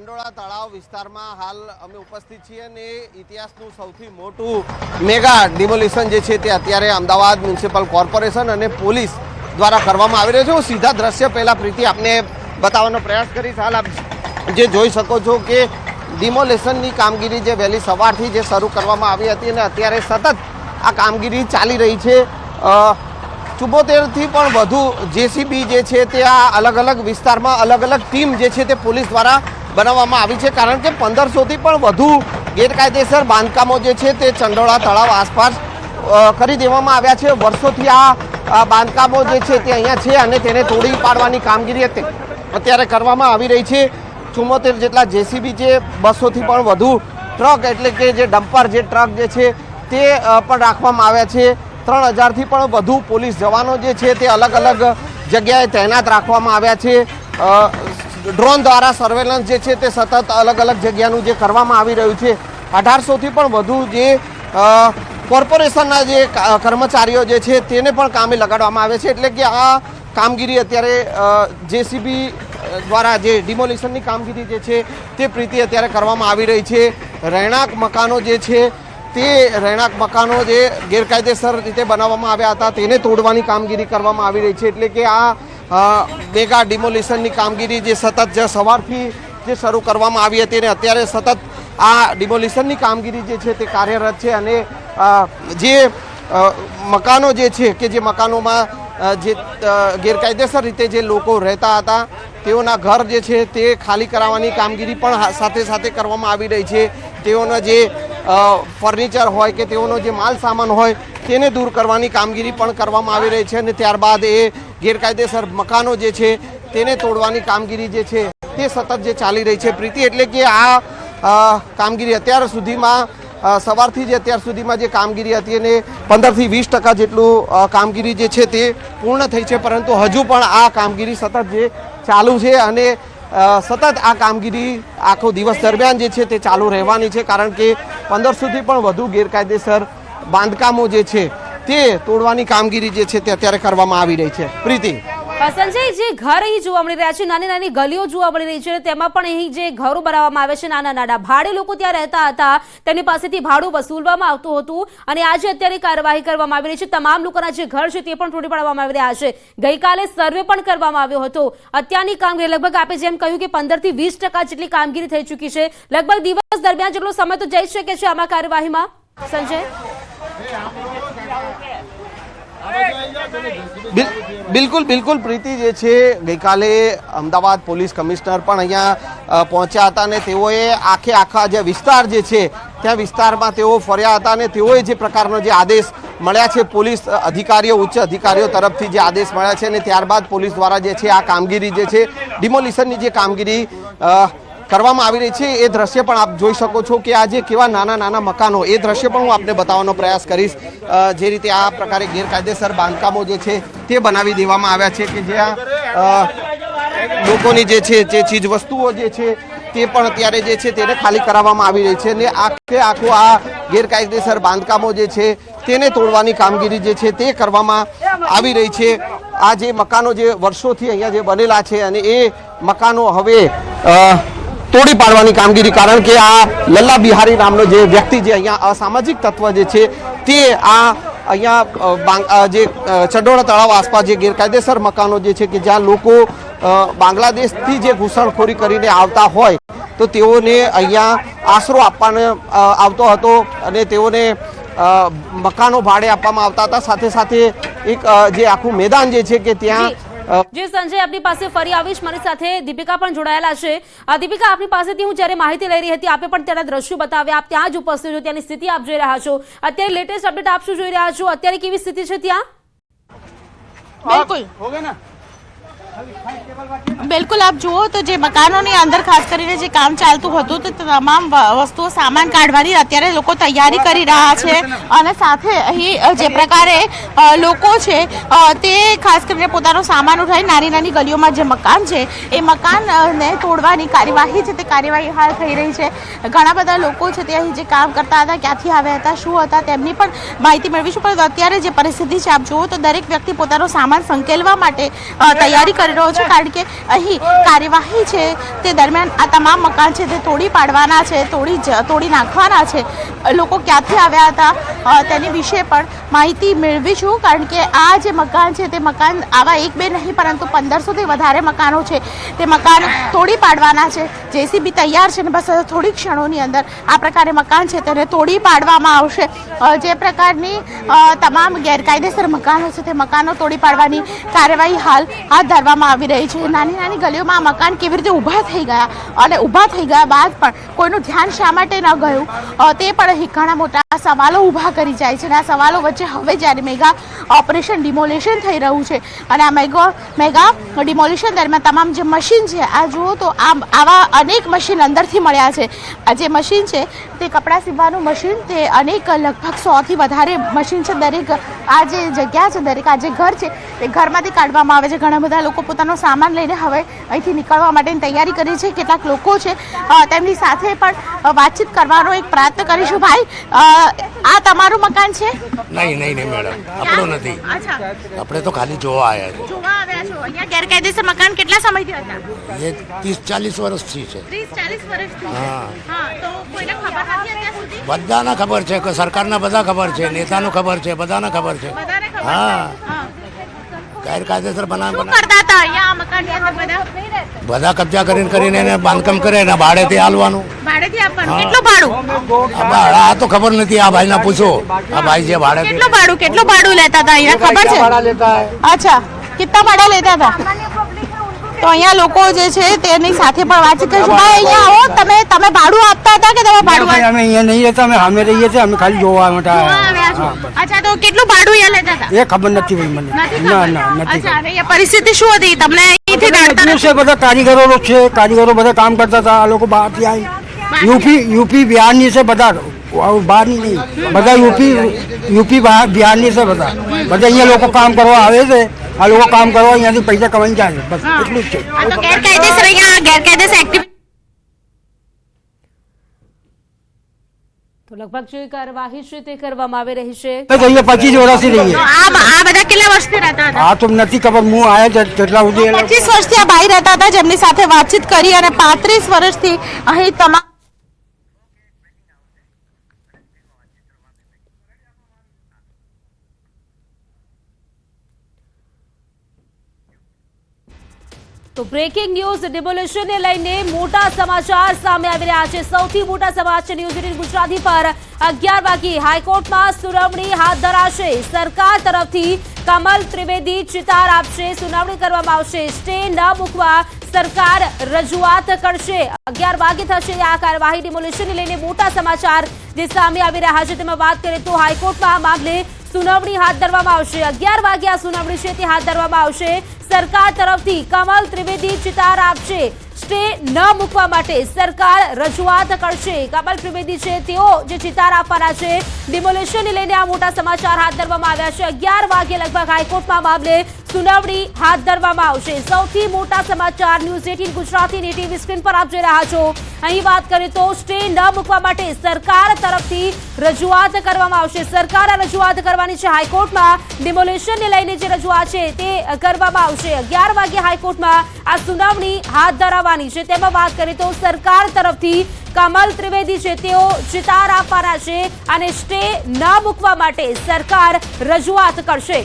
ચંડોળા તળાવ વિસ્તારમાં હાલ અમે ઉપસ્થિત છીએ અને ઇતિહાસનું સૌથી મોટું મેગા ડિમોલિશન જે છે તે અત્યારે અમદાવાદ મ્યુનિસિપલ કોર્પોરેશન અને પોલીસ દ્વારા કરવામાં આવી રહ્યું છે। હું સીધા દ્રશ્ય પહેલા પ્રીતિ આપને બતાવવાનો પ્રયાસ કરીશ। હાલ આપ જે જોઈ શકો છો કે ડિમોલિશનની કામગીરી જે વહેલી સવારથી જે શરૂ કરવામાં આવી હતી અને અત્યારે સતત આ કામગીરી ચાલી રહી છે। 74થી પણ વધુ જેસીબી જે છે તે આ અલગ અલગ વિસ્તારમાં અલગ અલગ ટીમ જે છે તે પોલીસ દ્વારા બનાવવામાં આવી છે, કારણ કે 1500થી પણ વધુ ગેરકાયદેસર બાંધકામો જે છે તે ચંડોળા તળાવ આસપાસ કરી દેવામાં આવ્યા છે। વર્ષોથી આ બાંધકામો જે છે તે અહીંયા છે અને તેને તોડી પાડવાની કામગીરી અત્યારે કરવામાં આવી રહી છે। 74 જેટલા જેસીબી છે, 200થી પણ વધુ ટ્રક એટલે કે જે ડમ્પર જે ટ્રક જે છે તે પણ રાખવામાં આવ્યા છે। 3000થી પણ વધુ પોલીસ જવાનો જે છે તે અલગ અલગ જગ્યાએ તૈનાત રાખવામાં આવ્યા છે। ડ્રોન દ્વારા સર્વેલન્સ જે છે તે સતત અલગ અલગ જગ્યાનું જે કરવામાં આવી રહ્યું છે। 1800થી પણ વધુ જે કોર્પોરેશનના જે કર્મચારીઓ જે છે તેને પણ કામે લગાડવામાં આવે છે। એટલે કે આ કામગીરી અત્યારે જેસીબી દ્વારા જે ડિમોલિશનની કામગીરી જે છે તે પ્રીતિ અત્યારે કરવામાં આવી રહી છે। રહેણાંક મકાનો જે છે તે રહેણાંક મકાનો જે ગેરકાયદેસર રીતે બનાવવામાં આવ્યા હતા તેને તોડવાની કામગીરી કરવામાં આવી રહી છે। એટલે કે આ મેગા ડિમોલિશનની કામગીરી જે સતત સવારથી જે શરૂ કરવામાં આવી હતી અને અત્યારે સતત આ ડિમોલિશનની કામગીરી જે છે તે કાર્યરત છે। અને જે મકાનો જે છે કે જે મકાનોમાં જે ગેરકાયદેસર રીતે જે લોકો રહેતા હતા તેઓના ઘર જે છે તે ખાલી કરાવવાની કામગીરી પણ સાથે સાથે કરવામાં આવી રહી છે। તેઓના જે ફર્નિચર હોય કે તેઓનો જે માલ સામાન હોય તેને દૂર કરવાની કામગીરી પણ કરવામાં આવી રહી છે અને ત્યારબાદ એ ગેરકાયદેસર મકાનો જે છે તેને તોડવાની કામગીરી જે છે તે સતત જે ચાલી રહી છે પ્રીતિ। એટલે કે આ કામગીરી અત્યાર સુધીમાં સવારથી જ અત્યાર સુધીમાં જે કામગીરી હતી એને 15થી 20% જેટલું કામગીરી જે છે તે પૂર્ણ થઈ છે, પરંતુ હજુ પણ આ કામગીરી સતત જે ચાલુ છે અને સતત આ કામગીરી આખો દિવસ દરમિયાન જે છે તે ચાલુ રહેવાની છે, કારણ કે 1500થી પણ વધુ ગેરકાયદેસર બાંધકામો જે છે તે તોડવાની કામગીરી જે છે તે અત્યારે કરવામાં આવી રહી છે। પ્રીતિ, સંજય, જે ઘર અહીં જોવા મળી રહ્યા છે, નાની નાની ગલીઓ જોવા મળી રહી છે, તેમાં પણ અહીં જે ઘરો બનાવવામાં આવે છે નાના નાના, ભાડે લોકો ત્યાં રહેતા હતા, તેની પાસેથી ભાડું વસૂલવામાં આવતું હતું અને આજે અત્યારે કાર્યવાહી કરવામાં આવી રહી છે। તમામ લોકોના જે ઘર છે તે પણ તોડી પાડવામાં આવી રહ્યા છે। ગઈકાલે સર્વે પણ કરવામાં આવ્યો હતો। અત્યારની કામગીરી લગભગ આપે જેમ કહ્યું કે 15થી 20% જેટલી કામગીરી થઈ ચૂકી છે। લગભગ દિવસ દરમિયાન જેટલો સમય તો જઈ શકે છે આમાં કાર્યવાહીમાં, સંજય? બિલકુલ બિલકુલ પ્રીતિ, જે છે ગઈકાલે અમદાવાદ પોલીસ કમિશનર પણ અહીંયા પહોંચ્યા હતા અને તેઓએ આખા જે વિસ્તાર જે છે ત્યાં વિસ્તારમાં તેઓ ફર્યા હતા અને તેઓએ જે પ્રકારનો જે આદેશ મળ્યા છે પોલીસ અધિકારીઓ, ઉચ્ચ અધિકારીઓ તરફથી જે આદેશ મળ્યા છે અને ત્યારબાદ પોલીસ દ્વારા જે છે આ કામગીરી જે છે ડિમોલિશનની જે કામગીરી કરવામાં આવી રહી છે એ દ્રશ્ય પણ આપ જોઈ શકો છો કે આ જે કેવા નાના નાના મકાનો, એ દ્રશ્ય પણ હું આપને બતાવવાનો પ્રયાસ કરીશ। જે રીતે આ પ્રકારે ગેરકાયદેસર બાંધકામો જે છે તે બનાવી દેવામાં આવ્યા છે કે જ્યાં લોકોની જે છે જે ચીજ વસ્તુઓ જે છે તે પણ અત્યારે જે છે તેને ખાલી કરાવવામાં આવી રહી છે અને આખું આ ગેરકાયદેસર બાંધકામો જે છે તેને તોડવાની કામગીરી જે છે તે કરવામાં આવી રહી છે। આ જે મકાનો જે વર્ષોથી અહીંયા જે બનેલા છે અને એ મકાનો હવે તોડી પાડવાની કામગીરી, કારણ કે આ લલ્લા બિહારી નામનો જે વ્યક્તિ જે અહીંયા અસામાજિક તત્વ જે છે તે આ અહીંયા જે ચંડોળા તળાવ આસપાસ જે ગેરકાયદેસર મકાનો જે છે કે જ્યાં લોકો બાંગ્લાદેશથી જે ઘૂસણખોરી કરીને આવતા હોય તો તેઓને અહીંયા આશરો આપવાનો આવતો હતો અને તેઓને મકાનો ભાડે આપવામાં આવતા હતા। સાથે સાથે એક જે આખું મેદાન જે છે કે ત્યાં જે સંજય આપની પાસે ફરી આવીશ, મારી સાથે દીપિકા પણ જોડાયેલા છે। દીપિકા, આપની પાસેથી હું જ્યારે માહિતી લઈ રહી હતી આપે પણ ત્યાંના દ્રશ્યો બતાવ્યા, આપ ત્યાં જ ઉપસ્થિત છો, ત્યાંની સ્થિતિ આપ જોઈ રહ્યા છો। અત્યારે લેટેસ્ટ અપડેટ આપ શું જોઈ રહ્યા છો? અત્યારે કેવી સ્થિતિ છે ત્યાં? બિલકુલ આપ જુઓ તો જે મકાનોની અંદર ખાસ કરીને જે કામ ચાલતું હતું તો તમામ વસ્તુઓ સામાન કાઢવાની અત્યારે લોકો તૈયારી કરી રહ્યા છે અને સાથે અહીં જે પ્રકારે લોકો છે તે ખાસ કરીને પોતાનો સામાન ઉઠાવી નાની નાની ગલીઓમાં જે મકાન છે એ મકાનને તોડવાની કાર્યવાહી છે તે કાર્યવાહી હાલ થઈ રહી છે। ઘણા બધા લોકો છે તે અહીં જે કામ કરતા હતા, ક્યાંથી આવ્યા હતા, શું હતા તેમની પણ માહિતી મેળવીશું, પરંતુ અત્યારે જે પરિસ્થિતિ છે આપ જુઓ તો દરેક વ્યક્તિ પોતાનો સામાન સંકેલવા માટે તૈયારી કરી રહ્યો છે, કારણ કે અહીં કાર્યવાહી છે તે દરમિયાન આ તમામ મકાન છે તે તોડી પાડવાના છે, તોડી નાખવાના છે. લોકો ક્યાંથી આવ્યા હતા તેની વિશે પણ માહિતી મેળવી છું, કારણ કે આ જે મકાન છે તે મકાન આવા એક બે નહીં પરંતુ 1500થી વધારે મકાનો છે તે મકાન તોડી પાડવાના છે. જેસીબી તૈયાર છે ને બસ થોડી ક્ષણોની અંદર આ પ્રકારે મકાન છે તેને તોડી પાડવામાં આવશે. જે પ્રકારની તમામ ગેરકાયદેસર મકાનો છે તે મકાનો તોડી પાડવાની કાર્યવાહી હાલ હાથ ધરવામાં આવી રહી છે. નાની નાની ગલીઓમાં આ મકાન કેવી રીતે ઊભા થઈ ગયા અને ઊભા થઈ ગયા બાદ પણ કોઈનું ધ્યાન શા માટે ન ગયું તે પણ અહીં ઘણા મોટા સવાલો ઊભા કરી જાય છે. અને આ સવાલો વચ્ચે હવે જ્યારે મેગા ઓપરેશન ડિમોલેશન થઈ રહ્યું છે અને આ મેગા ડિમોલેશન દરમિયાન તમામ જે મશીન છે આ જુઓ તો આવા અનેક મશીન અંદરથી મળ્યા છે. આ જે મશીન છે તે કપડાં સીવવાનું મશીન, તે અનેક લગભગ 100થી વધારે મશીન છે. દરેક આ જે જગ્યા છે, દરેક આ જે ઘર છે તે ઘરમાંથી કાઢવામાં આવે છે. ઘણા બધા લોકો પોતાનો સામાન લઈને હવે અહીંથી નીકળવા માટેની તૈયારી કરી છે. કેટલાક લોકો છે તેમની સાથે પણ વાતચીત કરવાનો એક પ્રયત્ન કરીશું. ભાઈ, આ તમારું મકાન છે? નહીં મેડમ, આપણું નથી. આપણે તો ખાલી જોવા આવ્યા છો. અહીંયા ગેરકાયદેસર મકાન કેટલા સમયથી હતા? છે. એ 30-40 વર્ષથી છે. 30-40 વર્ષથી. હા, તો કોઈને ખબર નથી અત્યાર સુધી? બધાને ખબર છે કે સરકારના બધા ખબર છે, નેતાનું ખબર છે, બધાને ખબર છે. બધાને ખબર છે. હા, ગેરકાયદેસર શું બનાવ કરતા હતા અહીંયા આ મકાનની અંદર બધા કબજા કરીને એને બાંધકામ કરે ને ભાડેથી આલવાનું. ભાડેથી આપવાનું? કેટલું ભાડું? આ તો ખબર નથી, આ ભાઈને પૂછો. આ ભાઈ જે ભાડે કેટલું ભાડું લેતા હતા અહીંયા ખબર છે? અચ્છા, કેટલા ભાડા લેતા હતા? તો અહીંયા લોકો જે છે તેની સાથે પણ વાતચીત કરીશું. ભાઈ, અહીંયા આવો. તમે ભાડું આપતા હતા કે તમે ભાડું અમે અહીંયા નહીં રહેતા, અમે સામે રહીએ છીએ, અમે ખાલી જોવા માટે આવ્યા છો? અચ્છા, તો કેટલું ભાડું અહીંયા લેતા હતા? એ ખબર નથી ભાઈ મને. ના નથી. અચ્છા, અને અહીંયા પરિસ્થિતિ શું હતી? તમને અહીંથી એટલું છે, બધા કારીગરો છે, કારીગરો બધા કામ કરતા હતા. આ લોકો બહારથી આવી યુપી બિહારની છે, બધા બહારની નહીં, બધા યુપી બિહારની છે. બધા અહીંયા લોકો કામ કરવા આવે છે. આ લોકો કામ કરવા અહીંયાથી પૈસા કમાઈને જાય છે, બસ એટલું જ છે. આ તો ગેરકાયદેસર અહીંયા ગેરકાયદેસર એક્ટિવિટી. તો લગભગ જે કાર્યવાહી છે તે કરવામાં આવી રહી છે. અહીંયા 25 વર્ષથી રહીએ. આ બધા કેટલા વર્ષથી રહેતા હતા? આ તો નથી ખબર, હું આવ્યા જેટલા સુધી 25 વર્ષથી આ ભાઈ રહેતા હતા, જેમની સાથે વાતચીત કરી. અને 35 વર્ષથી અહીં તમામ તો બ્રેકિંગ ન્યૂઝ ડિમોલેશનને લઈને મોટા સમાચાર સામે આવી રહ્યા છે. સૌથી મોટા સમાચાર ન્યૂઝ 18 ગુજરાતી પર 11 વાગે હાઈકોર્ટમાં સુનાવણી હાથ ધરાશે. સરકાર તરફથી કમલ ત્રિવેદી ચિતાર આપશે, સુનાવણી કરવામાં આવશે. સ્ટે ન મૂકવા સરકાર રજૂઆત કરશે. 11 વાગે થશે આ કાર્યવાહી. ડિમોલેશનને લઈને મોટા સમાચાર જે સામે આવી રહ્યા છે તેમાં વાત કરીએ તો હાઈકોર્ટમાં આ મામલે સુનાવણી હાથ ધરવામાં આવશે. 11 વાગે આ સુનાવણી છે તે હાથ ધરવામાં આવશે. સરકાર તરફથી કમલ ત્રિવેદી ચિતાર આપશે. સ્ટે ન મૂકવા માટે સરકાર રજૂઆત કરશે. કમલ ત્રિવેદી છે તેઓ જે ચિતાર આપવાના છે. ડિમોલેશનને લઈને આ મોટા સમાચાર હાથ ધરવામાં આવ્યા છે. 11 વાગે લગભગ હાઈકોર્ટમાં મામલે સુનાવણી હાથ ધરવામાં આવશે. સૌથી મોટા સમાચાર ન્યૂઝ 18 ગુજરાતીની ટીવી સ્ક્રીન પર આપ જોઈ રહ્યા છો. અહીં વાત કરીએ તો સ્ટે ન મૂકવા માટે સરકાર તરફથી રજૂઆત કરવામાં આવશે. સરકાર રજૂઆત કરવાની છે હાઈકોર્ટમાં. ડિમોલેશનને લઈને જે રજૂઆત છે તે કરવામાં આવશે. 11 વાગે હાઈકોર્ટમાં આ સુનાવણી હાથ ધરાવવાની છે. તેમાં વાત કરીએ તો સરકાર તરફથી કમલ ત્રિવેદી છે તેઓ ચિતાર આપવાના છે અને સ્ટે ન મૂકવા માટે સરકાર રજૂઆત કરશે.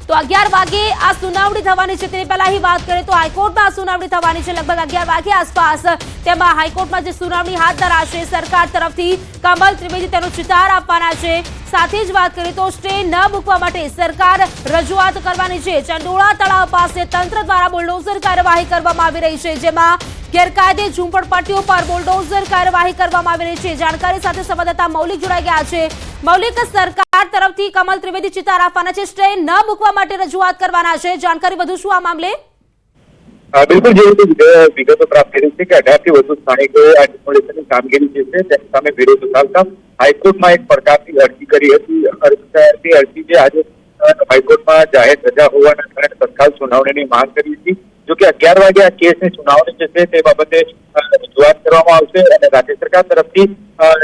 તો 11 વાગે આ સુનાવણી થવાની છે. તેની પહેલા વાત કરીએ તો હાઈકોર્ટમાં આ સુનાવણી થવાની છે લગભગ 11 વાગે આસપાસ. તેમાં હાઈકોર્ટમાં જે સુનાવણી હાથ ધરાશે સરકાર તરફથી કમલ ત્રિવેદી તેનો ચિતાર આપવાના છે. સાથે જ વાત કરીએ તો સ્ટે ન મૂકવા માટે સરકાર રજૂઆત કરવાની છે. ચંડોળા તળાવ પાસે તંત્ર દ્વારા બુલડોઝર કાર્યવાહી કરવામાં આવી રહી છે, જેમાં ગેરકાયદે ઝૂંપડપટ્ટીઓ પર બુલડોઝર કાર્યવાહી કરવામાં આવી રહી છે. જાણકારી સાથે સંવાદદાતા મૌલિક જોડાઈ ગયા છે. મૌલિક, સરકાર તરફથી કમલ ત્રિવેદી ચિતાર આપવાના છે, સ્ટે ન મૂકવા માટે રજૂઆત કરવાના છે. જાણકારી વધુ શું આ મામલે? બિલકુલ, જે વિગતો પ્રાપ્ત કરી છે કે 18 થી વધુ સ્થાનિકોએ આ ડિમોલેશનની કામગીરી જે છે તેની સામે વિરોધ નોંધાવતા હાઈકોર્ટમાં એક પ્રકારની અરજી કરી હતી. અરજી જે આજે હાઈકોર્ટમાં જાહેર રજા હોવાના કારણે તત્કાલ સુનાવણીની માંગ કરી હતી. જો કે 11 વાગે આ કેસની સુનાવણી જે છે તે બાબતે રજૂઆત કરવામાં આવશે અને રાજ્ય સરકાર તરફથી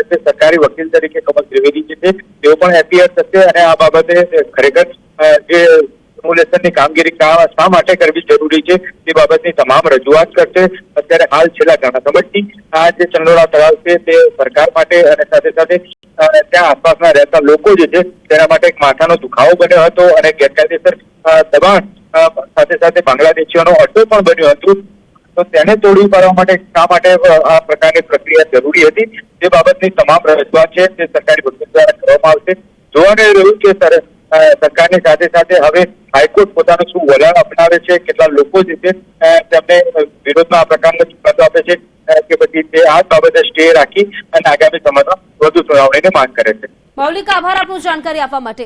જે સરકારી વકીલ તરીકે કમલ ત્રિવેદી જે છે તેઓ પણ એપીયર થશે અને આ બાબતે ખરેખર જે ડેમોલેશનની કામગીરી શા માટે કરવી જરૂરી છે તે બાબતની તમામ રજૂઆત કરશે. અત્યારે હાલ છેલ્લા ઘણા સમયથી આ જે ચંડોળા તળાવ છે તે સરકાર માટે અને સાથે સાથે ત્યાં આસપાસના રહેતા લોકો જે છે તેના માટે એક માથાનો દુખાવો બન્યો હતો અને ગેરકાયદેસર દબાણ સાથે સાથે બાંગ્લાદેશીઓનો અડ્ડો પણ બન્યો હતું. તો તેને તોડી પાડવા માટે શા માટે આ પ્રકારની પ્રક્રિયા જરૂરી હતી તે બાબતની તમામ રજૂઆત છે તે સરકારી વકીલ દ્વારા કરવામાં આવશે. જોવાનું રહ્યું કે સરકારની સાથે સાથે હવે હાઈકોર્ટ પોતાનું શું વલણ અપનાવે છે, કેટલા લોકો જે છે તેમને વિરોધમાં આ પ્રકારનો ચુકાદો આપે છે કે પછી તે આ બાબતે સ્ટે રાખી અને આગામી સમયમાં વધુ સુનાવણીની માંગ કરે છે. મૌલિક, આભાર આપનું જાણકારી આપવા માટે.